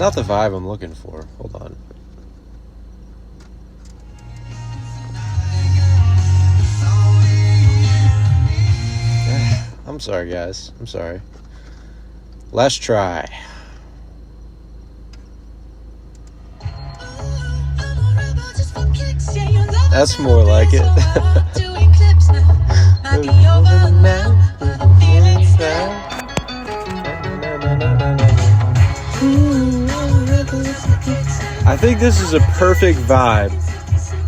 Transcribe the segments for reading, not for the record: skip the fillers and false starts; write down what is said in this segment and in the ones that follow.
not the vibe I'm looking for. Hold on. I'm sorry, guys. I'm sorry. Let's try. That's more like it. I think this is a perfect vibe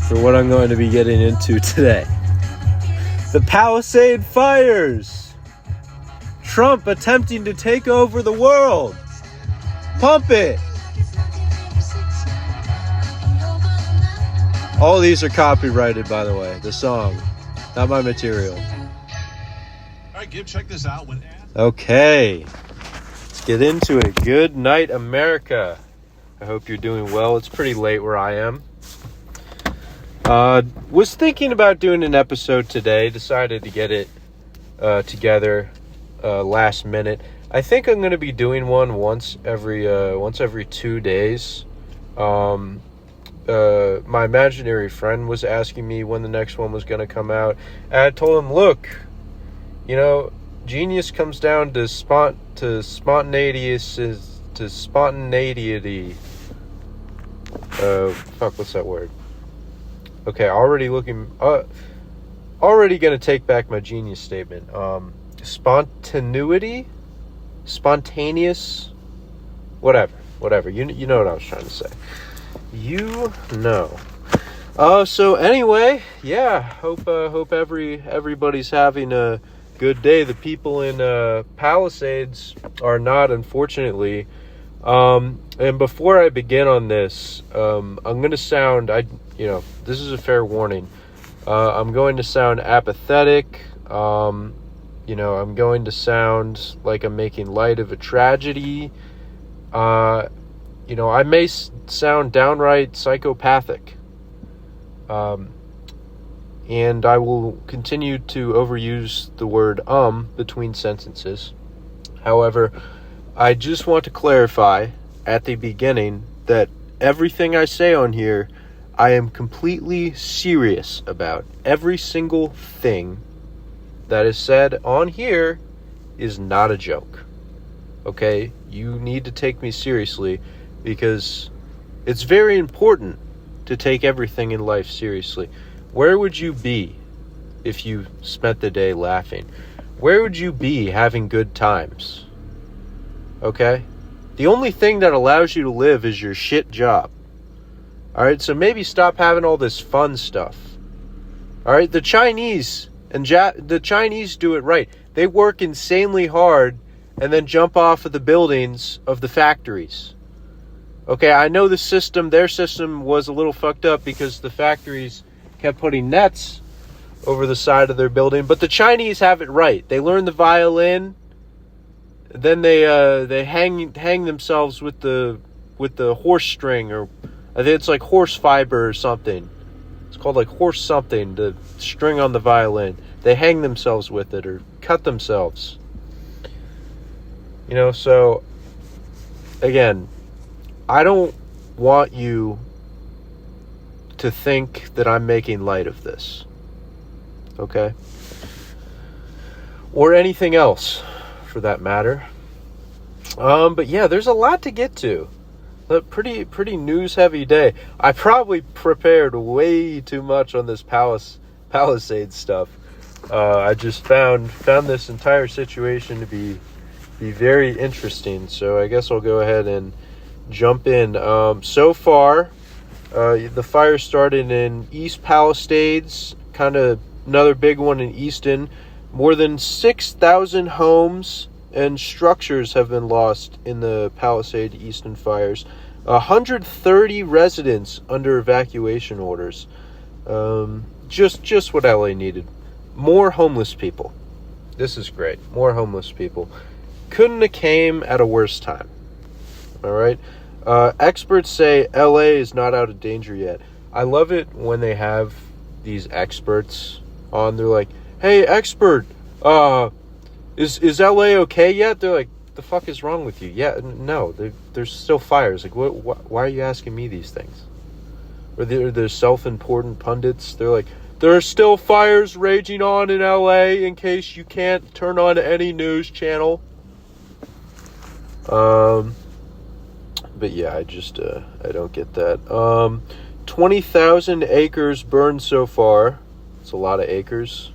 for what I'm going to be getting into today. The Palisades fires. Trump attempting to take over the world. Pump it. All these are copyrighted, by the way. The song, not my material. All right, Gib, check this out. Okay, let's get into it. Good night, America. I hope you're doing well. It's pretty late where I am. Was thinking about doing an episode today. Decided to get it together last minute. I think I'm going to be doing one once every 2 days. My imaginary friend was asking me when the next one was going to come out. And I told him, look, genius comes down to spontaneity. What's that word? Okay, already gonna take back my genius statement. Spontaneity, spontaneous, whatever. You know what I was trying to say. So anyway, yeah. Hope everybody's having a good day. The people in Palisades are not, unfortunately. And before I begin on this, I'm going to sound, this is a fair warning. I'm going to sound apathetic. I'm going to sound like I'm making light of a tragedy. I may sound downright psychopathic. And I will continue to overuse the word between sentences. However, I just want to clarify at the beginning that everything I say on here, I am completely serious about. Every single thing that is said on here is not a joke. Okay? You need to take me seriously because it's very important to take everything in life seriously. Where would you be if you spent the day laughing? Where would you be having good times? Okay? The only thing that allows you to live is your shit job. Alright? So maybe stop having all this fun stuff. Alright? The Chinese do it right. They work insanely hard and then jump off of the buildings of the factories. Okay, I know their system was a little fucked up because the factories kept putting nets over the side of their building, but the Chinese have it right. They learn the violin, then they hang themselves with the horse string, or I think it's like horse fiber or something. It's called like horse something, the string on the violin. They hang themselves with it or cut themselves. So again, I don't want you to think that I'm making light of this. Okay? Or anything else, for that matter. But yeah, there's a lot to get to. A pretty news-heavy day. I probably prepared way too much on this Palisades stuff. I just found this entire situation to be very interesting. So I guess I'll go ahead and jump in. So far, the fire started in East Palisades, kind of another big one in Easton. More than 6,000 homes and structures have been lost in the Palisades Easton fires. 130 residents under evacuation orders. Just what LA needed. More homeless people. This is great. More homeless people. Couldn't have came at a worse time. All right. Experts say LA is not out of danger yet. I love it when they have these experts on. They're like, "Hey, expert, is LA okay yet?" They're like, "The fuck is wrong with you?" Yeah, no, there's still fires. Like, why are you asking me these things? Or they're self-important pundits. They're like, there are still fires raging on in LA in case you can't turn on any news channel. But yeah, I don't get that. 20,000 acres burned so far. It's a lot of acres.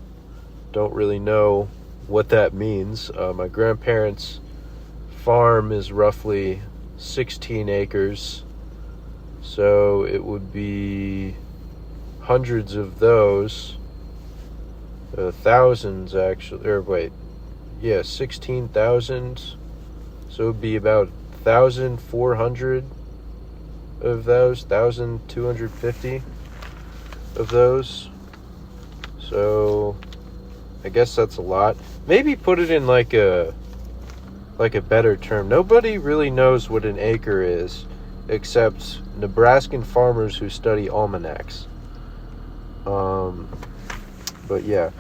Don't really know what that means. My grandparents' farm is roughly 16 acres. So it would be hundreds of those. Thousands, actually. 16,000. So it would be about 1,400 of those. 1,250 of those. So I guess that's a lot. Maybe put it in like a better term. Nobody really knows what an acre is, except Nebraskan farmers who study almanacs. But yeah.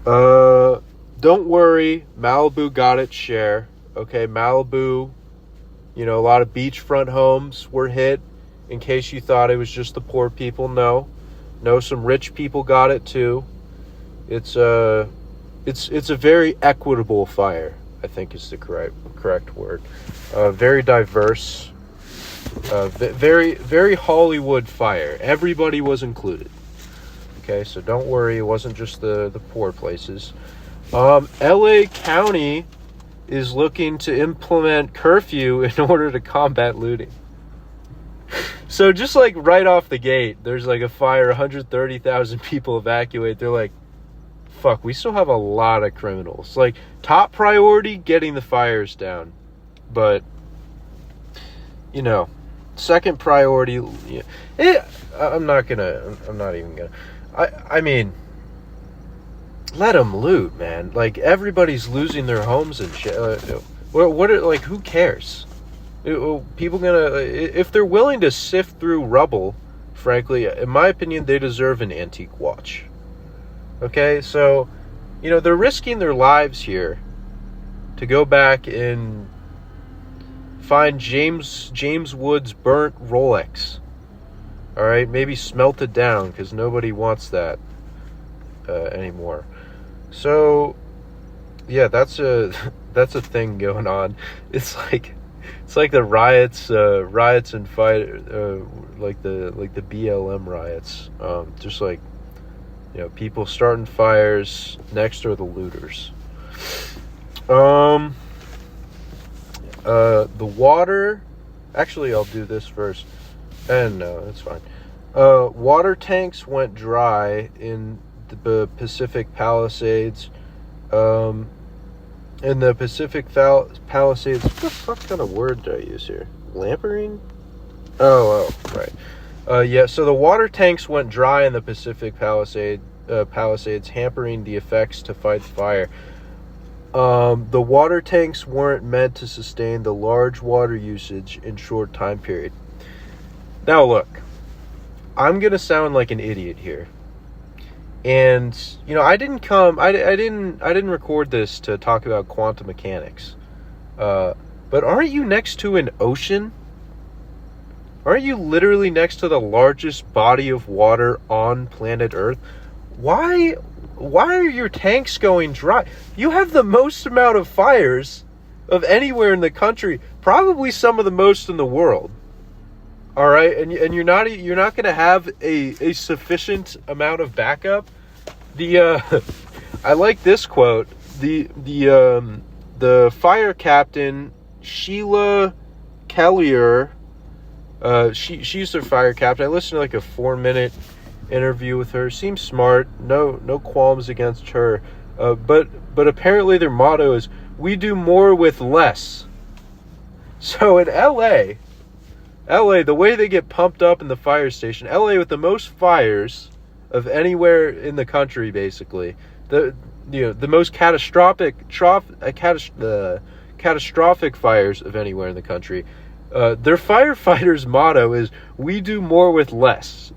Don't worry, Malibu got its share. Okay, Malibu, a lot of beachfront homes were hit. In case you thought it was just the poor people, no, some rich people got it too. It's a very equitable fire, I think is the correct word. Very diverse. Very, very Hollywood fire. Everybody was included. Okay, so don't worry, it wasn't just the poor places. LA County is looking to implement curfew in order to combat looting. So just like right off the gate, there's like a fire, 130,000 people evacuate. They're like, fuck, we still have a lot of criminals. Like, top priority, getting the fires down. But, second priority, I'm not even gonna. I mean, let them loot, man. Like, everybody's losing their homes and shit. Who cares? People if they're willing to sift through rubble, frankly, in my opinion, they deserve an antique watch. Okay, so, they're risking their lives here to go back and find James Wood's burnt Rolex. All right, maybe smelt it down because nobody wants that anymore. So, yeah, that's a thing going on. It's like the riots and fight, like the BLM riots. Just like, people starting fires. Next are the looters. The water. Actually, I'll do this first. And no, that's fine. Water tanks went dry in the Pacific Palisades. In the Pacific Palisades, what the fuck kind of word did I use here? Lampering? Oh, right. Yeah, so the water tanks went dry in the Pacific Palisades, hampering the effects to fight the fire. The water tanks weren't meant to sustain the large water usage in short time period. Now look, I'm gonna sound like an idiot here, and I didn't record this to talk about quantum mechanics, but aren't you next to an ocean? Aren't you literally next to the largest body of water on planet Earth? Why are your tanks going dry? You have the most amount of fires of anywhere in the country, probably some of the most in the world. All right, and you're not going to have a sufficient amount of backup. I like this quote. The fire captain, Sheila Kellier, she's their fire captain. I listened to like a 4-minute interview with her. Seems smart. No qualms against her. But apparently their motto is, we do more with less. So in LA, the way they get pumped up in the fire station, LA with the most fires of anywhere in the country, basically. The most catastrophic fires of anywhere in the country. Their firefighters' motto is, we do more with less.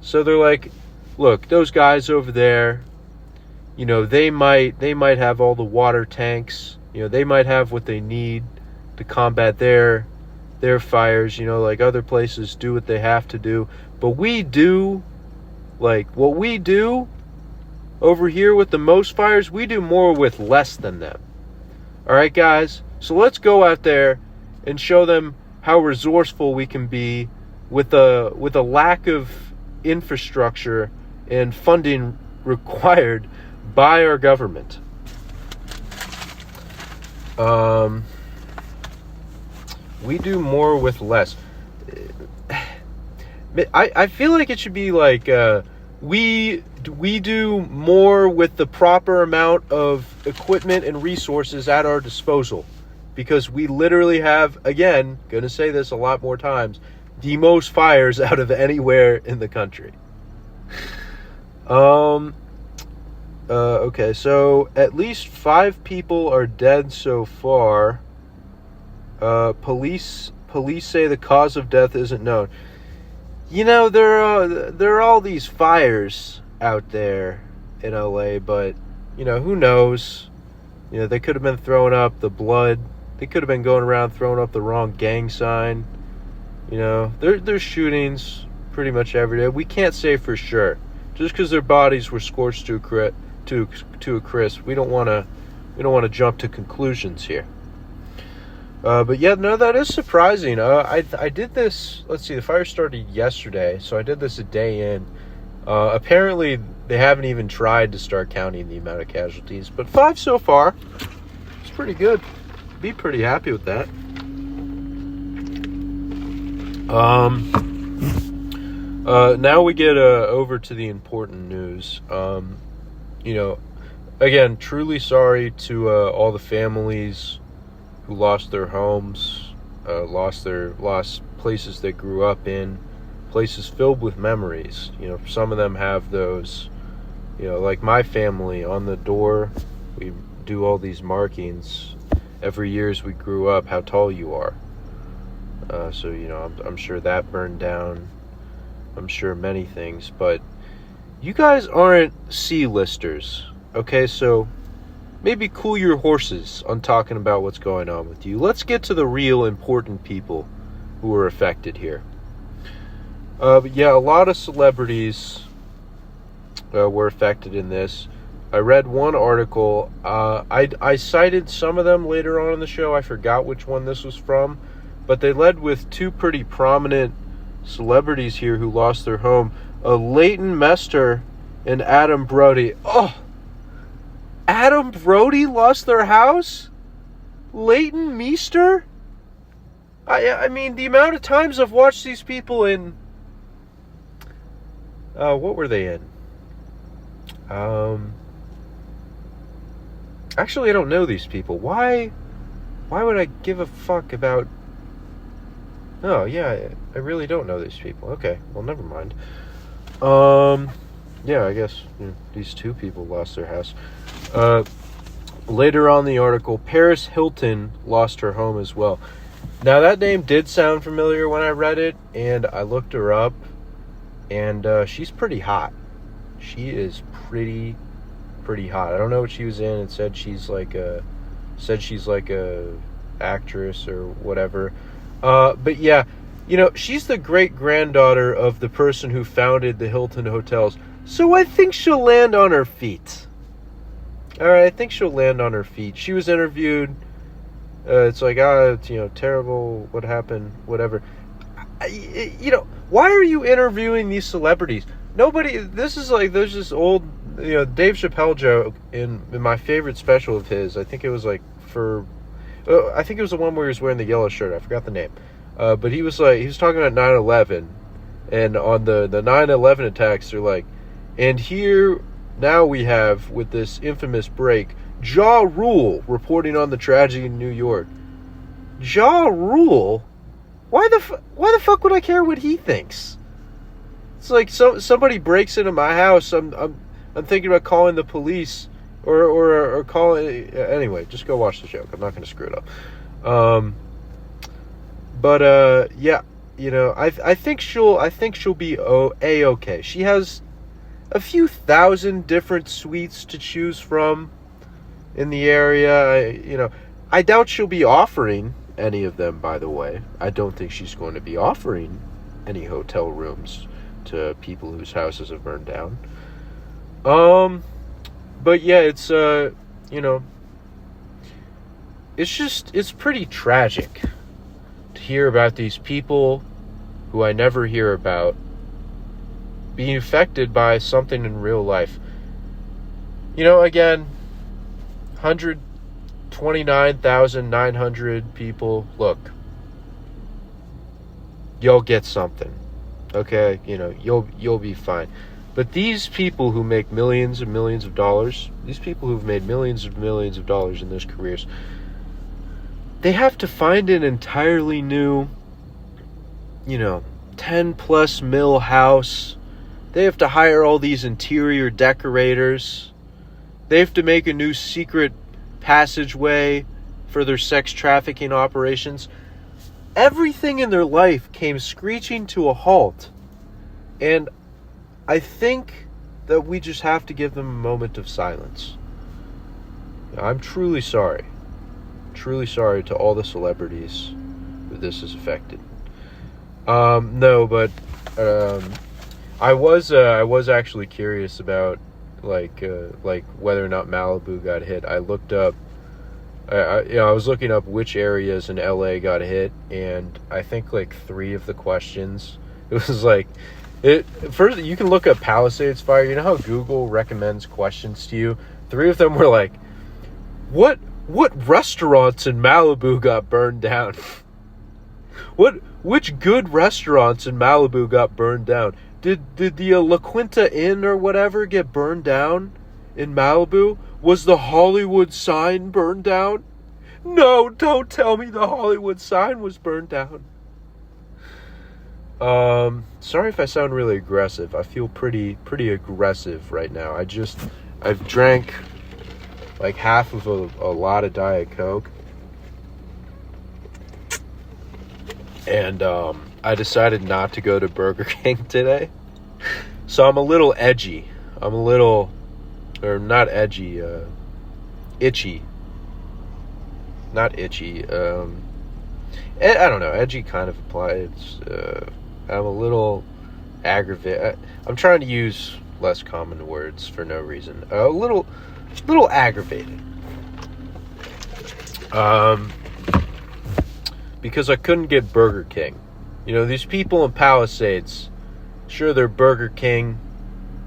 So they're like, look, those guys over there, they might have all the water tanks, they might have what they need to combat their their fires, like other places do what they have to do. But we do, what we do over here with the most fires, we do more with less than them. All right, guys? So let's go out there and show them how resourceful we can be with a lack of infrastructure and funding required by our government. We do more with less. I feel like it should be we do more with the proper amount of equipment and resources at our disposal, because we literally have, again, gonna say this a lot more times, the most fires out of anywhere in the country. Okay, so at least 5 people are dead so far. Police say the cause of death isn't known. There are all these fires out there in LA, but who knows? They could have been throwing up the blood. They could have been going around throwing up the wrong gang sign. There's shootings pretty much every day. We can't say for sure. Just because their bodies were scorched to a crisp, we don't want to jump to conclusions here. But yeah, no, that is surprising. I did this. Let's see, the fire started yesterday, so I did this a day in. Apparently, they haven't even tried to start counting the amount of casualties, but 5 so far. It's pretty good. Be pretty happy with that. Now we get over to the important news. Again, truly sorry to all the families who lost their homes, lost places they grew up in, places filled with memories. Some of them have those, like my family on the door. We do all these markings every year as we grew up, how tall you are. So I'm sure that burned down. I'm sure many things, but you guys aren't C-listers, okay? So maybe cool your horses on talking about what's going on with you. Let's get to the real important people who were affected here. But yeah, a lot of celebrities were affected in this. I read one article. I cited some of them later on in the show. I forgot which one this was from, but they led with 2 pretty prominent celebrities here who lost their home. Leighton Meester and Adam Brody. Oh, Adam Brody lost their house? Leighton Meester? I mean, the amount of times I've watched these people in... what were they in? Actually, I don't know these people. Why would I give a fuck about... Oh, yeah, I really don't know these people. Okay, well, never mind. Yeah, I guess these 2 people lost their house. Later on in the article, Paris Hilton lost her home as well. Now, that name did sound familiar when I read it, and I looked her up, and she's pretty hot. She is pretty hot. I don't know what she was in. It said she's like a actress or whatever. But yeah, she's the great-granddaughter of the person who founded the Hilton Hotels. So I think she'll land on her feet. Alright, I think she'll land on her feet. She was interviewed. It's like, terrible, what happened, whatever. Why are you interviewing these celebrities? This is like, there's this old, Dave Chappelle joke in my favorite special of his. I think it was I think it was the one where he was wearing the yellow shirt. I forgot the name. But he was talking about 9/11. And on the 9/11 attacks, they're like, and here now we have, with this infamous break, Ja Rule reporting on the tragedy in New York. Ja Rule? Why the fuck would I care what he thinks? It's like somebody breaks into my house. I'm thinking about calling the police or calling. Anyway, just go watch the joke. I'm not going to screw it up. Yeah, I think she'll be A-okay. She has a few thousand different suites to choose from in the area. I doubt she'll be offering any of them, by the way. I don't think she's going to be offering any hotel rooms to people whose houses have burned down. But yeah, it's, it's pretty tragic to hear about these people who I never hear about being affected by something in real life. Again, 129,900 people. Look, you'll get something. Okay, you'll be fine. But these people who make millions and millions of dollars, these people who've made millions and millions of dollars in their careers, they have to find an entirely new, 10 plus mil house. They have to hire all these interior decorators. They have to make a new secret passageway for their sex trafficking operations. Everything in their life came screeching to a halt. And I think that we just have to give them a moment of silence. I'm truly sorry. Truly sorry to all the celebrities who this has affected. I was actually curious about like whether or not Malibu got hit. I looked up. I was looking up which areas in LA got hit, and I think like 3 of the questions. It was like, first you can look up Palisades fire. You know how Google recommends questions to you? 3 of them were like, what restaurants in Malibu got burned down? Which good restaurants in Malibu got burned down? Did the La Quinta Inn or whatever get burned down in Malibu? Was the Hollywood sign burned down? No, don't tell me the Hollywood sign was burned down. Sorry if I sound really aggressive. I feel pretty aggressive right now. I've drank like half of a lot of Diet Coke. And I decided not to go to Burger King today. So I'm a little edgy. Not edgy, itchy. Not itchy. I don't know. Edgy kind of applies. I'm a little aggravated. I'm trying to use less common words for no reason. A little aggravated. Because I couldn't get Burger King. These people in Palisades, sure, their Burger King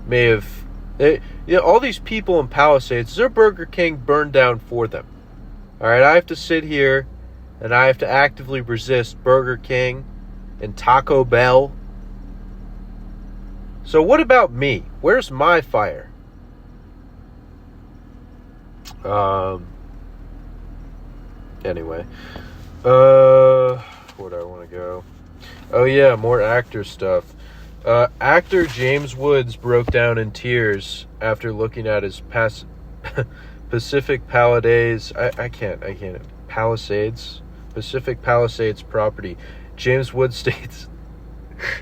may have... all these people in Palisades, their Burger King burned down for them. Alright, I have to sit here and I have to actively resist Burger King and Taco Bell. So what about me? Where's my fire? Anyway. Where do I want to go? Oh yeah, more actor stuff. Actor James Woods broke down in tears after looking at his Pacific Palisades. Pacific Palisades property. James Woods states,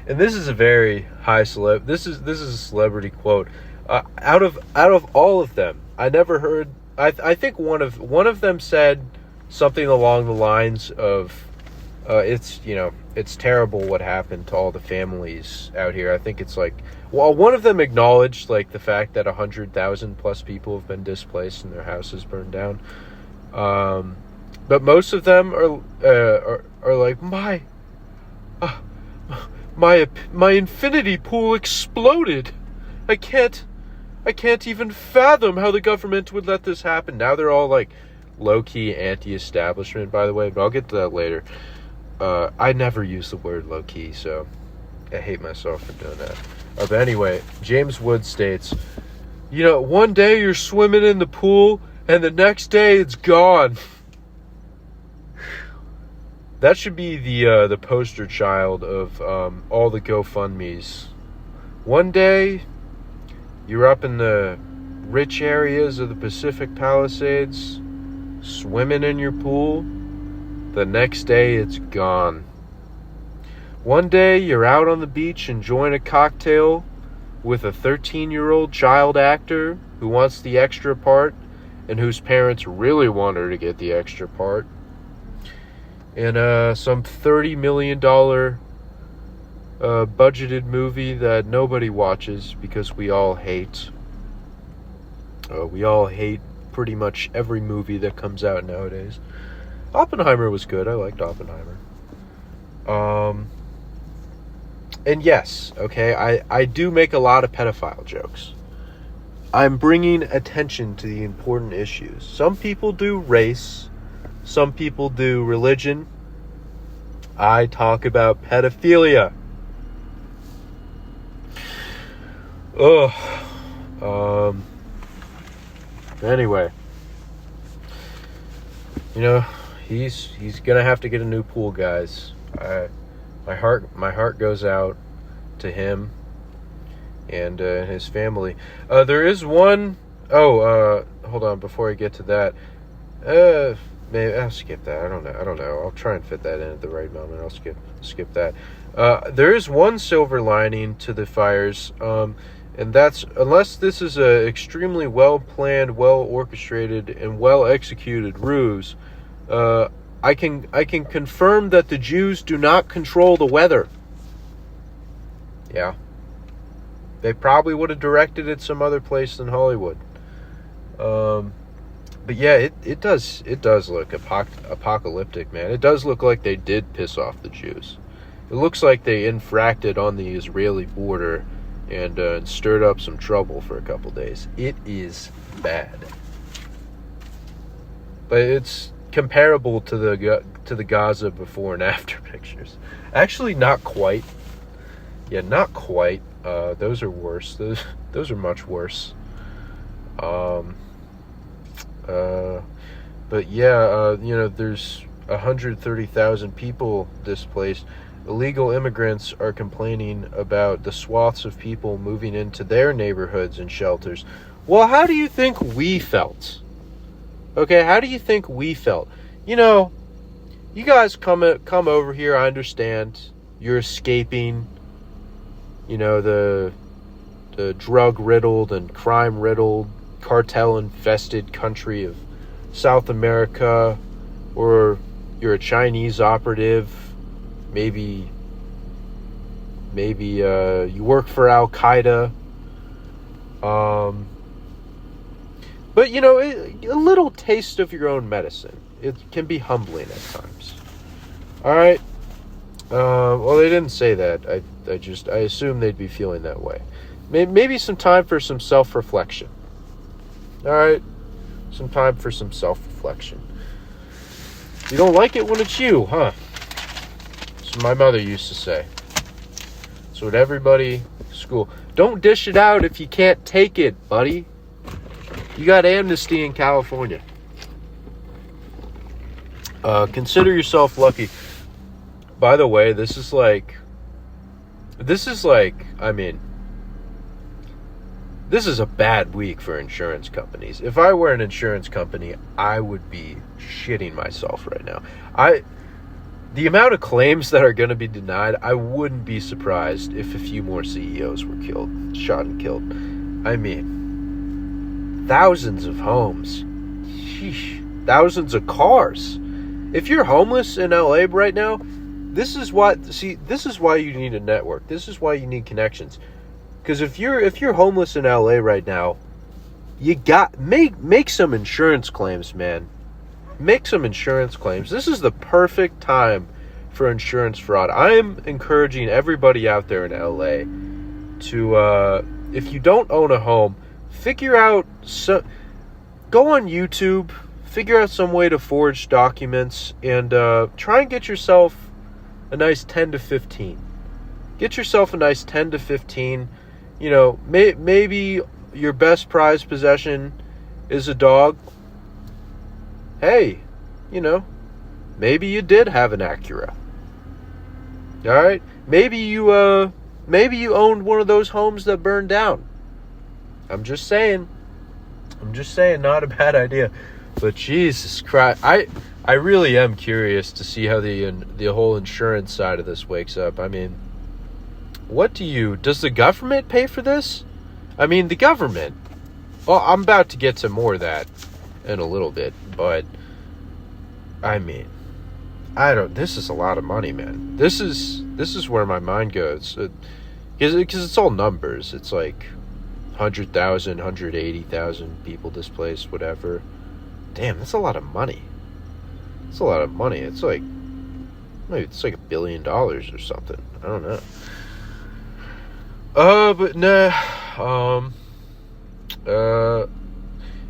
and this is a very high celeb. This is a celebrity quote. Out of all of them, I never heard. I think one of them said something along the lines of, it's terrible what happened to all the families out here. I think it's like, well, one of them acknowledged like the fact that 100,000 plus people have been displaced and their houses burned down. But most of them are like, my infinity pool exploded. I can't even fathom how the government would let this happen. Now they're all like low-key anti-establishment, by the way, but I'll get to that later. I never use the word low-key, so I hate myself for doing that. But anyway, James Woods states, one day you're swimming in the pool and the next day it's gone. That should be the poster child of all the GoFundMes. One day you're up in the rich areas of the Pacific Palisades, swimming in your pool. The next day it's gone. One day you're out on the beach enjoying a cocktail with a 13-year-old child actor who wants the extra part and whose parents really want her to get the extra part. in some $30 million budgeted movie that nobody watches because we all hate. We all hate pretty much every movie that comes out nowadays. Oppenheimer was good. I liked Oppenheimer. And yes, okay, I do make a lot of pedophile jokes. I'm bringing attention to the important issues. Some people do race. Some people do religion. I talk about pedophilia. Anyway, you know, he's gonna have to get a new pool, guys. My heart goes out to him and his family. There is one. Hold on. Before I get to that, maybe I'll skip that. I don't know. I'll try and fit that in at the right moment. I'll skip that. There is one silver lining to the fires, and that's, unless this is a extremely well planned, well orchestrated, and well executed ruse, I can confirm that the Jews do not control the weather. Yeah. They probably would have directed it some other place than Hollywood. But yeah, it does look apocalyptic, man. It does look like they did piss off the Jews. It looks like they infracted on the Israeli border and stirred up some trouble for a couple days. It is bad. But it's comparable to the Gaza before and after pictures. Actually, not quite. Yeah, not quite. Those are worse. Those are much worse. But yeah, there's 130,000 people displaced. Illegal immigrants are complaining about the swaths of people moving into their neighborhoods and shelters. Well, how do you think we felt? Okay, how do you think we felt? You guys come over here, I understand. You're escaping, the drug-riddled and crime-riddled, cartel-infested country of South America, or you're a Chinese operative. Maybe you work for Al-Qaeda. But, a little taste of your own medicine. It can be humbling at times. All right? Well, they didn't say that. I assume they'd be feeling that way. Maybe some time for some self-reflection. All right? Some time for some self-reflection. You don't like it when it's you, huh? That's what my mother used to say. That's what everybody school. Don't dish it out if you can't take it, buddy. You got amnesty in California. Consider yourself lucky. By the way, this is like, this is a bad week for insurance companies. If I were an insurance company, I would be shitting myself right now. The amount of claims that are going to be denied, I wouldn't be surprised if a few more CEOs were shot and killed. Thousands of homes. Sheesh. Thousands of cars. If you're homeless in LA right now, this is why you need a network. This is why you need connections. Because if you're homeless in LA right now, you make some insurance claims, man. Make some insurance claims. This is the perfect time for insurance fraud. I am encouraging everybody out there in LA to, if you don't own a home, go on YouTube, figure out some way to forge documents, and try and get yourself a nice 10 to 15. Get yourself a nice 10 to 15. Maybe your best prized possession is a dog. Hey, maybe you did have an Acura. All right? Maybe you owned one of those homes that burned down. I'm just saying, not a bad idea. But Jesus Christ, I really am curious to see how the whole insurance side of this wakes up. Does the government pay for this? The government. Well, I'm about to get to more of that in a little bit, but This is a lot of money, man. This is where my mind goes. Because it's all numbers. It's like 100,000, 180,000 people displaced, whatever. Damn, that's a lot of money. It's a lot of money. It's like, maybe it's like $1 billion or something. I don't know. But nah.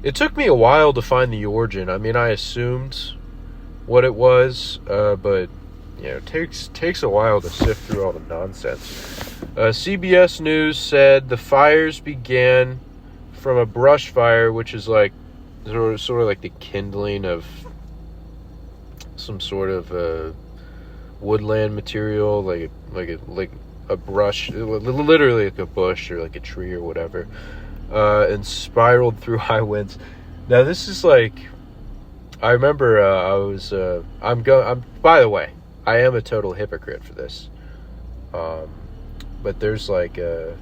It took me a while to find the origin. I mean, I assumed what it was, but it takes a while to sift through all the nonsense. CBS News said the fires began from a brush fire, which is like sort of like the kindling of some sort of woodland material, like a brush, literally like a bush or like a tree or whatever, and spiraled through high winds. Now this is like, I remember by the way, I am a total hypocrite for this. But there's like it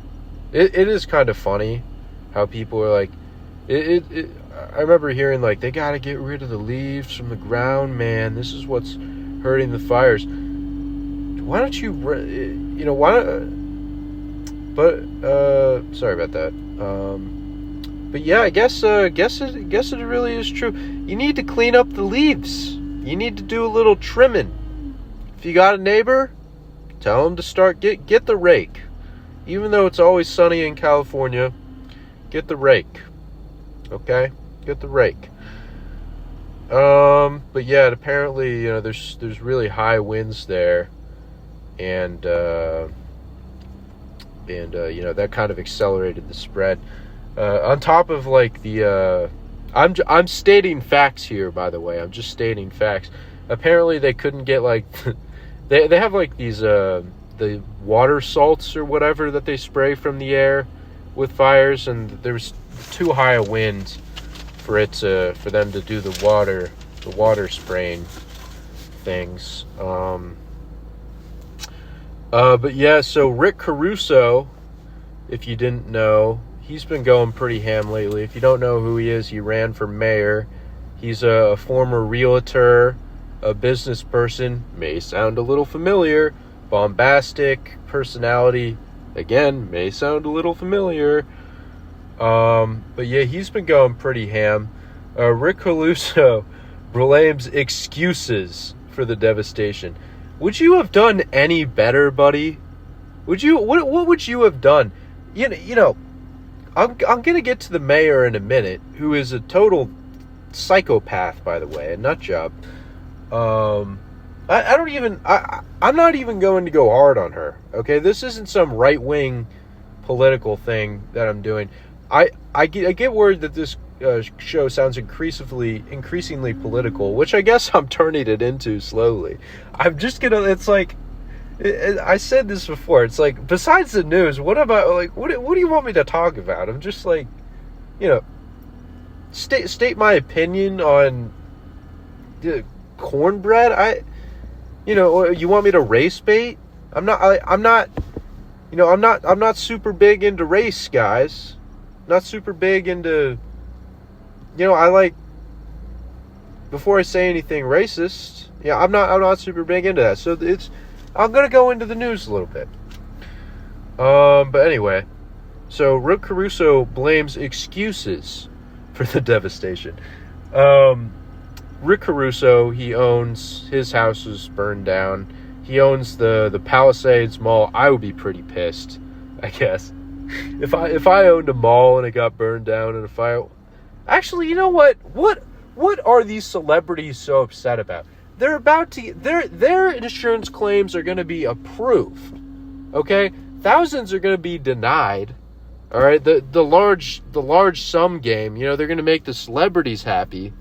is kind of funny how people are like, I remember hearing like, they got to get rid of the leaves from the ground, man. This is what's hurting the fires. Why don't you, sorry about that. But yeah, I guess it really is true. You need to clean up the leaves. You need to do a little trimming. If you got a neighbor, tell him to get the rake. Even though it's always sunny in California, get the rake. Okay? Get the rake. But yeah, apparently, there's really high winds there, and that kind of accelerated the spread. On top of like I'm stating facts here, by the way. I'm just stating facts. Apparently, they couldn't get like they have like these the water salts or whatever that they spray from the air with fires, and there's too high a wind for them to do the water spraying things. But yeah, so Rick Caruso, if you didn't know, he's been going pretty ham lately. If you don't know who he is, he ran for mayor. He's a former realtor, a business person, may sound a little familiar, bombastic personality, again, may sound a little familiar. But yeah, he's been going pretty ham. Rick Caruso blames excuses for the devastation. Would you have done any better, buddy? What would you have done? I'm gonna get to the mayor in a minute, who is a total psychopath, by the way, a nut job. I'm not even going to go hard on her. Okay, this isn't some right-wing political thing that I'm doing. I get word that this show sounds increasingly political, which I guess I'm turning it into slowly. I'm just gonna. It's like, I said this before. It's like, besides the news, what about like what do you want me to talk about? I'm just like, state my opinion on the cornbread. You want me to race bait? I'm not super big into race, guys. Not super big into, I like, before I say anything racist, I'm not super big into that. So I'm going to go into the news a little bit. But anyway, so Rick Caruso blames excuses for the devastation. Rick Caruso, his house was burned down. He owns the Palisades Mall. I would be pretty pissed, I guess. If I owned a mall and it got burned down in a fire. Actually, you know what? What are these celebrities so upset about? They're about to their insurance claims are going to be approved. Okay? Thousands are going to be denied. All right? The large sum game, they're going to make the celebrities happy.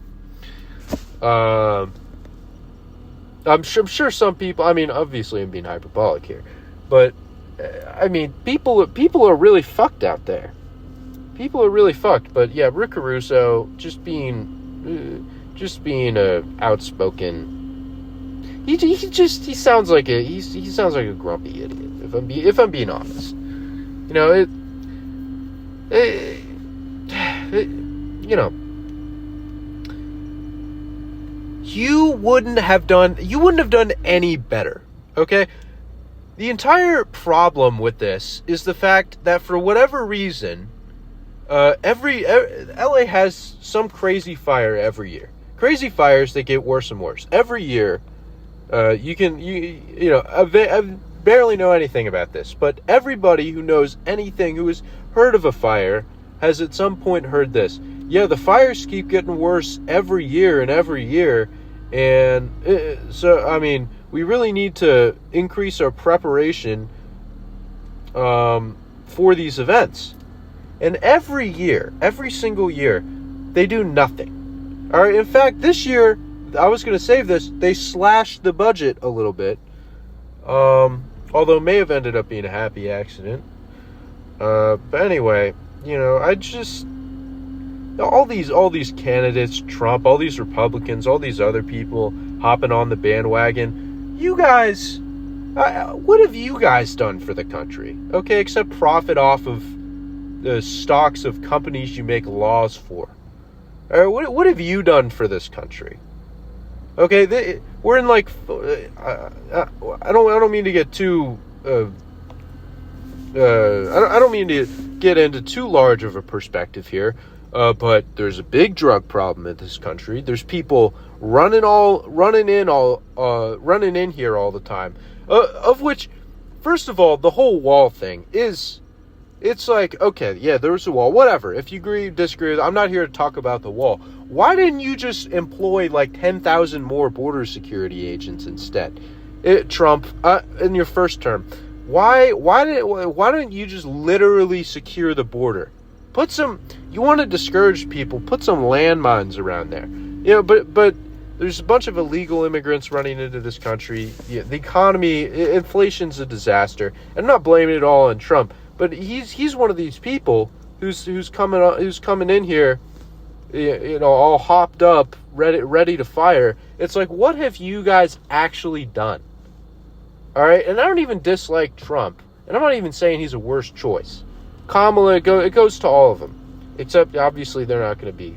I'm sure some people, obviously I'm being hyperbolic here, but people are really fucked out there. People are really fucked. But yeah, Rick Caruso just being a outspoken. He sounds like a grumpy idiot. If I'm being honest, you wouldn't have done any better, okay? The entire problem with this is the fact that for whatever reason, LA has some crazy fire every year. Crazy fires that get worse and worse every year. I barely know anything about this, but everybody who knows anything, who has heard of a fire, has at some point heard this. Yeah, the fires keep getting worse every year and every year, and so I mean, we really need to increase our preparation for these events. And every year, every single year, they do nothing. All right. In fact, this year, I was going to save this. They slashed the budget a little bit, although it may have ended up being a happy accident. But anyway, I just all these candidates, Trump, all these Republicans, all these other people hopping on the bandwagon. You guys, what have you guys done for the country? Okay, except profit off of the stocks of companies you make laws for. What have you done for this country? Okay, we're in like I don't mean to get too I don't mean to get into too large of a perspective here, but there's a big drug problem in this country. There's people running in here all the time. Of which, first of all, the whole wall thing is. It's like, okay, yeah, there's a wall. Whatever. If you agree, disagree, I'm not here to talk about the wall. Why didn't you just employ like 10,000 more border security agents instead? Trump, in your first term, why don't you just literally secure the border? You want to discourage people, put some landmines around there. But there's a bunch of illegal immigrants running into this country. Yeah, the economy, inflation's a disaster. I'm not blaming it all on Trump. But he's one of these people who's coming in here, all hopped up, ready to fire. It's like, what have you guys actually done? All right, and I don't even dislike Trump, and I'm not even saying he's a worse choice. Kamala, it goes to all of them, except obviously they're not going to be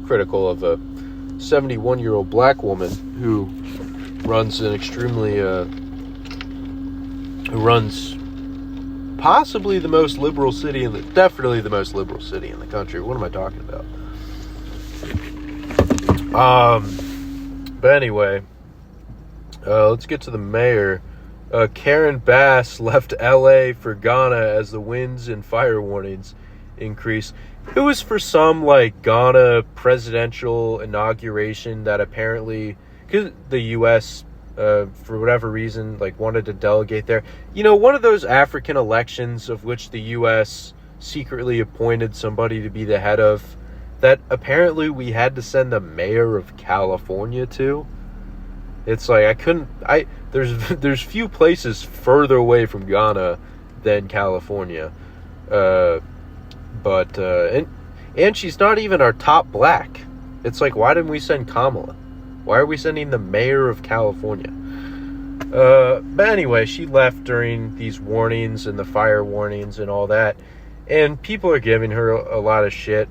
critical of a 71-year-old black woman who runs possibly the most liberal city definitely the most liberal city in the country. What am I talking about? But anyway, let's get to the mayor. Karen Bass left LA for Ghana as the winds and fire warnings increase. It was for some Ghana presidential inauguration that apparently, because the U.S. For whatever reason, wanted to delegate there. One of those African elections of which the U.S. secretly appointed somebody to be the head of, that apparently we had to send the mayor of California to. It's like, there's few places further away from Ghana than California. And she's not even our top black. It's like, why didn't we send Kamala? Why are we sending the mayor of California? But anyway, she left during these warnings and the fire warnings and all that. And people are giving her a lot of shit.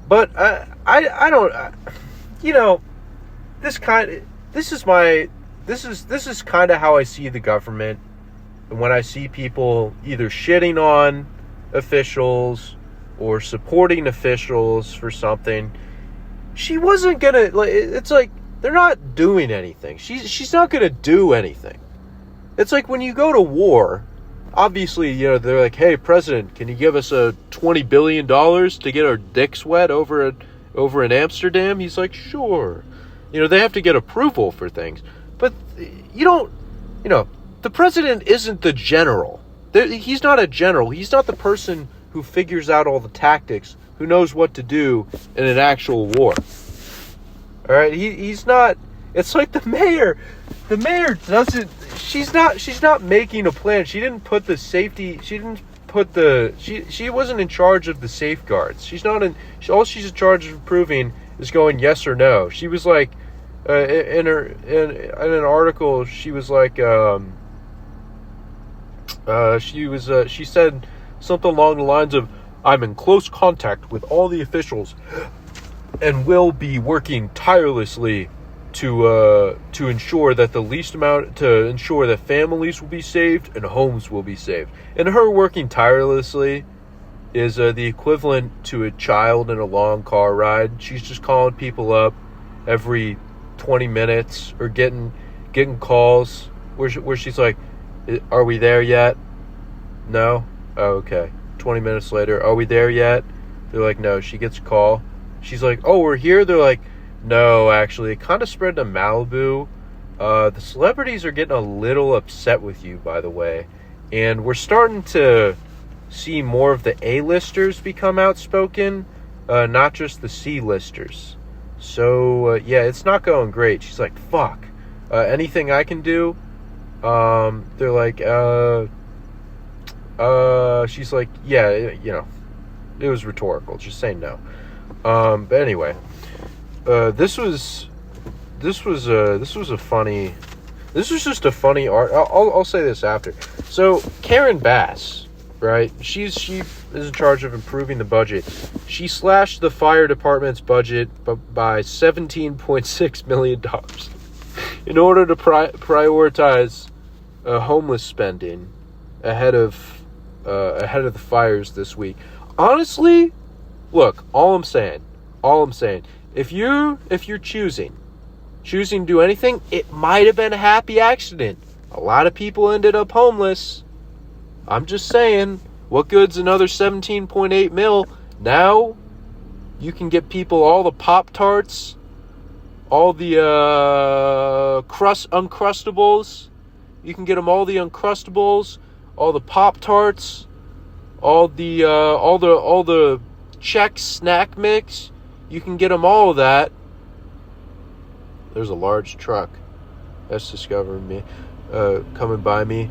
But I don't, this is kind of how I see the government. And when I see people either shitting on officials or supporting officials for something, she wasn't gonna, it's like, they're not doing anything. She's not going to do anything. It's like when you go to war, obviously, they're like, hey, President, can you give us $20 billion to get our dicks wet over in Amsterdam? He's like, sure. They have to get approval for things. But the president isn't the general. He's not a general. He's not the person who figures out all the tactics, who knows what to do in an actual war. All right, he's not. It's like the mayor. The mayor doesn't. She's not making a plan. She didn't put the safety. She didn't put the. She wasn't in charge of the safeguards. She's not in. All she's in charge of approving is going yes or no. She was like, in an article, she was like, she said something along the lines of, "I'm in close contact with all the officials and will be working tirelessly to ensure that families will be saved and homes will be saved. And her working tirelessly is the equivalent to a child in a long car ride. She's just calling people up every 20 minutes or getting calls where she's like, "Are we there yet?" "No." "Oh, okay." 20 minutes later, "Are we there yet?" They're like, "No." She gets a call. She's like, "Oh, we're here." They're like, "No, actually, it kind of spread to Malibu. The celebrities are getting a little upset with you, by the way. And we're starting to see more of the A-listers become outspoken, not just the C-listers. So, yeah, it's not going great." She's like, "Fuck. Anything I can do?" They're like, she's like, "Yeah, it was rhetorical. Just say no." But anyway, this was just a funny art. I'll say this after. So Karen Bass, right? She is in charge of improving the budget. She slashed the fire department's budget by $17.6 million in order to prioritize homeless spending ahead of the fires this week. Honestly, look, all I'm saying, if you're choosing to do anything, it might have been a happy accident. A lot of people ended up homeless. I'm just saying, what good's another 17.8 mil? Now you can get people all the Pop-Tarts, all the Uncrustables. You can get them all the Uncrustables, all the Pop-Tarts, all the Chex snack mix. You can get them all of that. There's a large truck that's discovering me, coming by me.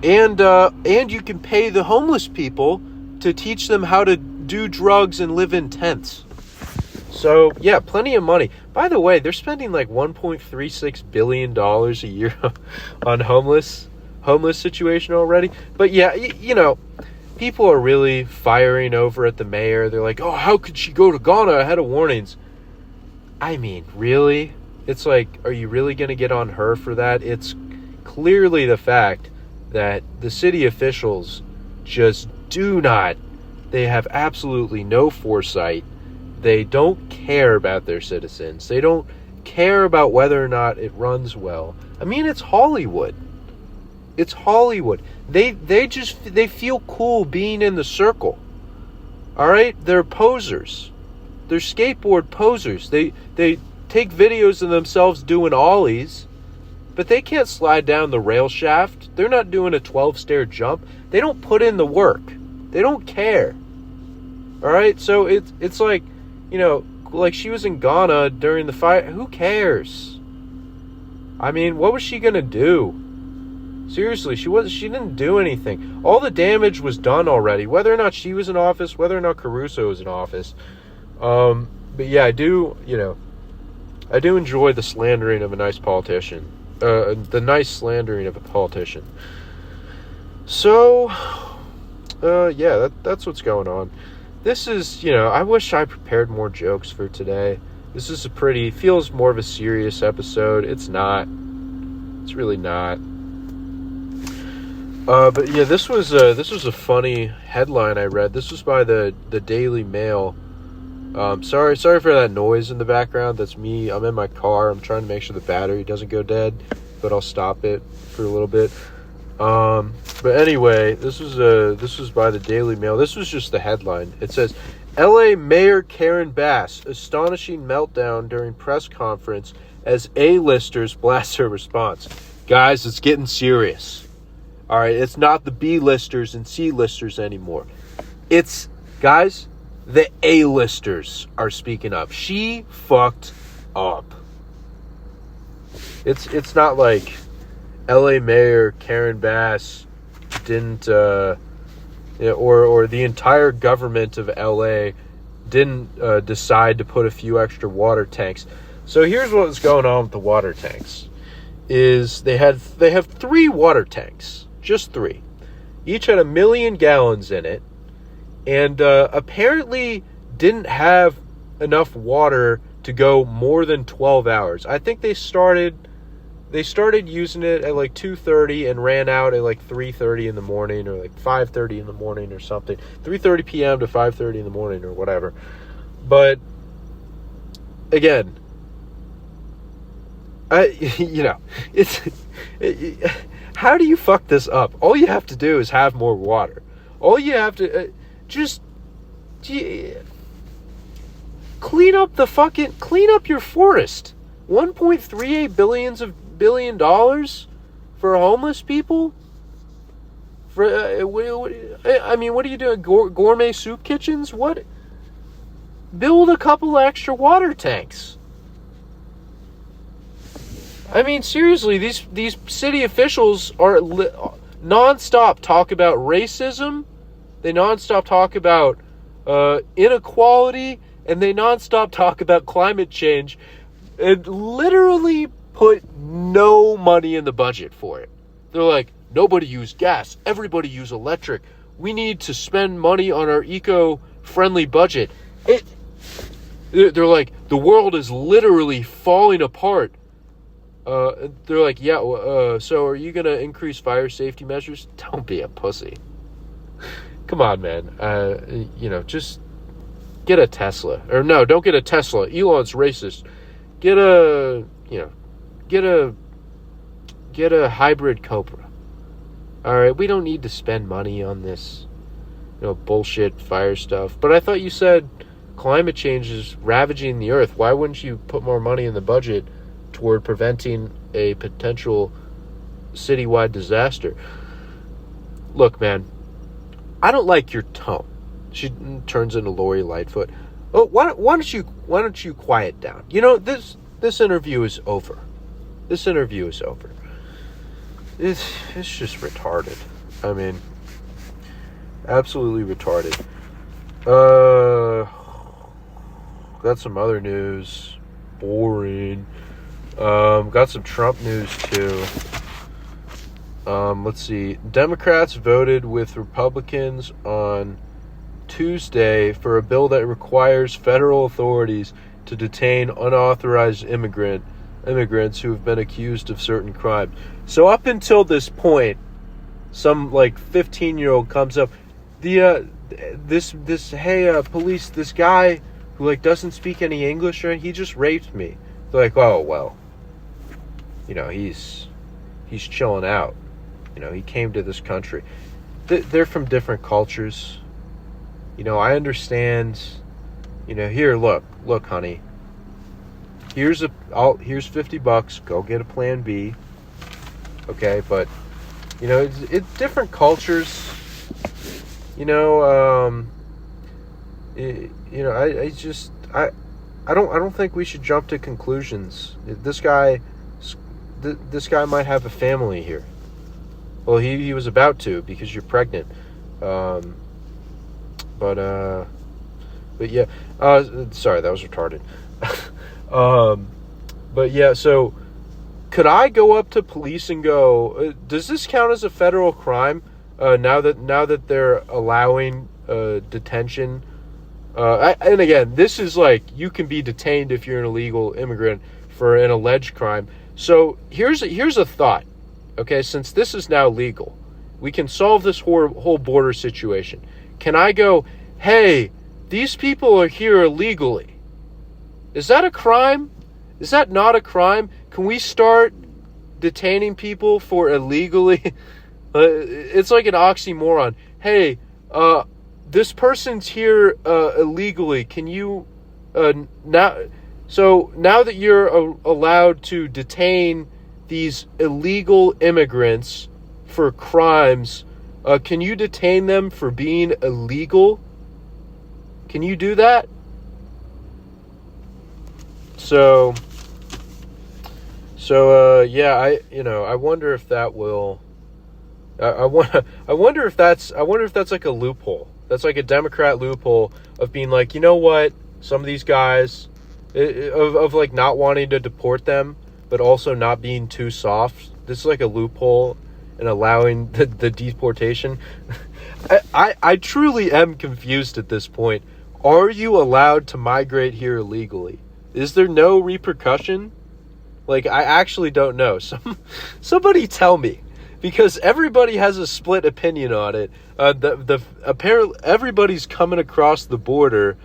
And you can pay the homeless people to teach them how to do drugs and live in tents. So, yeah, plenty of money. By the way, they're spending like $1.36 billion a year on homeless situation already. But yeah, people are really firing over at the mayor. They're like, "Oh, how could she go to Ghana ahead of warnings?" I mean, really? It's like, are you really going to get on her for that? It's clearly the fact that the city officials just they have absolutely no foresight. They don't care about their citizens. They don't care about whether or not it runs well. I mean, it's Hollywood. It's Hollywood. They feel cool being in the circle. All right? They're posers. They're skateboard posers. They take videos of themselves doing ollies, but they can't slide down the rail shaft. They're not doing a 12-stair jump. They don't put in the work. They don't care. All right? So it's like, like she was in Ghana during the fire. Who cares? I mean, what was she going to do? Seriously, she didn't do anything. All the damage was done already. Whether or not she was in office, whether or not Caruso was in office. But yeah, I do enjoy the slandering of a nice politician. The nice slandering of a politician. So, yeah, that's what's going on. This is, I wish I prepared more jokes for today. This is feels more of a serious episode. It's not. It's really not. But yeah, this was a funny headline I read. This was by the Daily Mail. Sorry for that noise in the background. That's me. I'm in my car. I'm trying to make sure the battery doesn't go dead, but I'll stop it for a little bit. But anyway, this was by the Daily Mail. This was just the headline. It says, LA Mayor Karen Bass, astonishing meltdown during press conference as A-listers blast her response. Guys, it's getting serious. All right, it's not the B-listers and C-listers anymore. It's, guys, the A-listers are speaking up. She fucked up. It's not like LA Mayor Karen Bass didn't, or the entire government of LA didn't decide to put a few extra water tanks. So here's what's going on with the water tanks. Is they have 3 water tanks. Just 3. Each had 1 million gallons in it. And apparently didn't have enough water to go more than 12 hours. I think they started using it at like 2:30 and ran out at like 3:30 in the morning, or like 5:30 in the morning or something. 3:30 p.m. to 5:30 in the morning or whatever. But again, how do you fuck this up? All you have to do is have more water. All you have to clean up your forest. $1.38 billion for homeless people. What are you doing? Gourmet soup kitchens? What? Build a couple extra water tanks. I mean, seriously, these city officials are nonstop talk about racism. They nonstop talk about inequality, and they nonstop talk about climate change, and literally put no money in the budget for it. They're like, nobody use gas, everybody use electric. We need to spend money on our eco-friendly budget. They're like, the world is literally falling apart. They're like, so are you going to increase fire safety measures? Don't be a pussy. Come on, man. Just get a Tesla. Or no, don't get a Tesla. Elon's racist. Get a hybrid Cobra. All right, we don't need to spend money on this, bullshit fire stuff. But I thought you said climate change is ravaging the earth. Why wouldn't you put more money in the budget toward preventing a potential citywide disaster? Look, man, I don't like your tone. She turns into Lori Lightfoot. Oh, why don't you quiet down? This interview is over. This interview is over. It's just retarded. I mean, absolutely retarded. Got some other news. Boring. Got some Trump news too. Let's see. Democrats voted with Republicans on Tuesday for a bill that requires federal authorities to detain unauthorized immigrants who have been accused of certain crimes. So up until this point, some 15-year-old comes up, police, this guy who doesn't speak any English, or he just raped me. They're like, oh well, he's chilling out. He came to this country. They're from different cultures. I understand. Here, look, honey. Here's $50. Go get a plan B. Okay, but it's different cultures. I don't think we should jump to conclusions. This guy might have a family here. Well, he was about to, because you're pregnant. But yeah. Sorry, that was retarded. But yeah, so could I go up to police and go, does this count as a federal crime? Now that they're allowing detention. And again, this is you can be detained if you're an illegal immigrant for an alleged crime. So here's a thought. Okay, since this is now legal, we can solve this whole border situation. Can I go, hey, these people are here illegally? Is that a crime? Is that not a crime? Can we start detaining people for illegally? It's like an oxymoron. Hey, this person's here illegally. Can you now? So now that you're allowed to detain these illegal immigrants for crimes, can you detain them for being illegal? Can you do that? So yeah, I wonder if that will. I wonder if that's like a loophole. That's like a Democrat loophole of being like, you know what? Some of these guys, of not wanting to deport them, but also not being too soft. This is like a loophole in allowing the deportation. I truly am confused at this point. Are you allowed to migrate here illegally? Is there no repercussion? Like, I actually don't know. Somebody tell me, because everybody has a split opinion on it. Apparently everybody's coming across the border,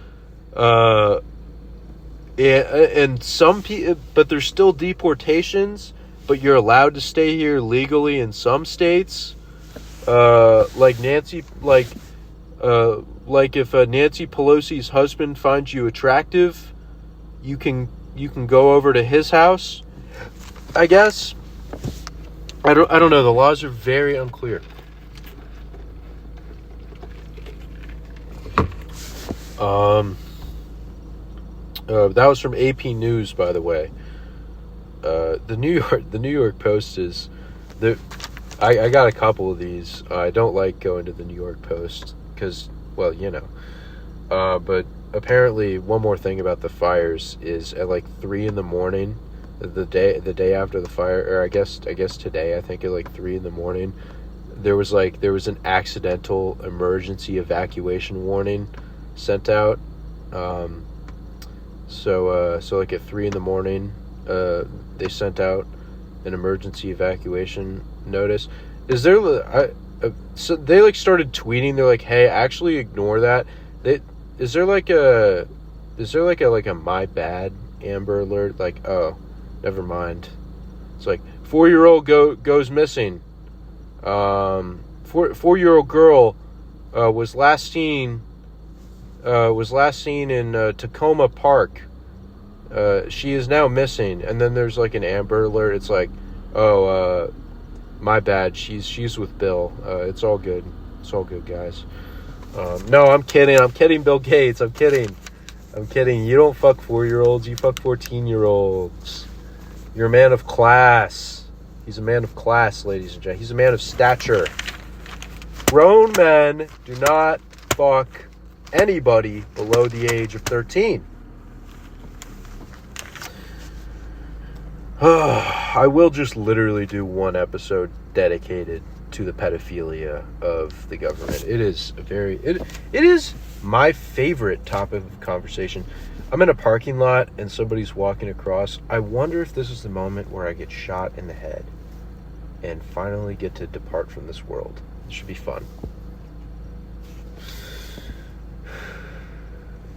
and some people, but there's still deportations. But you're allowed to stay here legally in some states. Like if Nancy Pelosi's husband finds you attractive, you can go over to his house, I guess. I don't know. The laws are very unclear. That was from AP News, by the way. The New York Post is the. I got a couple of these. I don't like going to the New York Post because, well, you know. But apparently, one more thing about the fires is at like 3 a.m, the day after the fire, or I guess today, I think at like 3 a.m, there was an accidental emergency evacuation warning sent out. So like at 3 a.m, they sent out an emergency evacuation notice. Is there so they like started tweeting, they're like, hey, actually ignore that. Is there like a my bad Amber Alert? Like, oh, never mind. It's like 4-year-old goes missing. 4-year-old girl was last seen in Tacoma Park. She is now missing. And then there's like an Amber Alert. It's like, oh, my bad. She's with Bill. It's all good. It's all good, guys. No, I'm kidding, Bill Gates. I'm kidding. You don't fuck 4-year-olds. You fuck 14-year-olds. You're a man of class. He's a man of class, ladies and gentlemen. He's a man of stature. Grown men do not fuck anybody below the age of 13. I will just literally do one episode dedicated to the pedophilia of the government. It is it is my favorite topic of conversation. I'm in a parking lot and somebody's walking across. I wonder if this is the moment where I get shot in the head and finally get to depart from this world. It should be fun.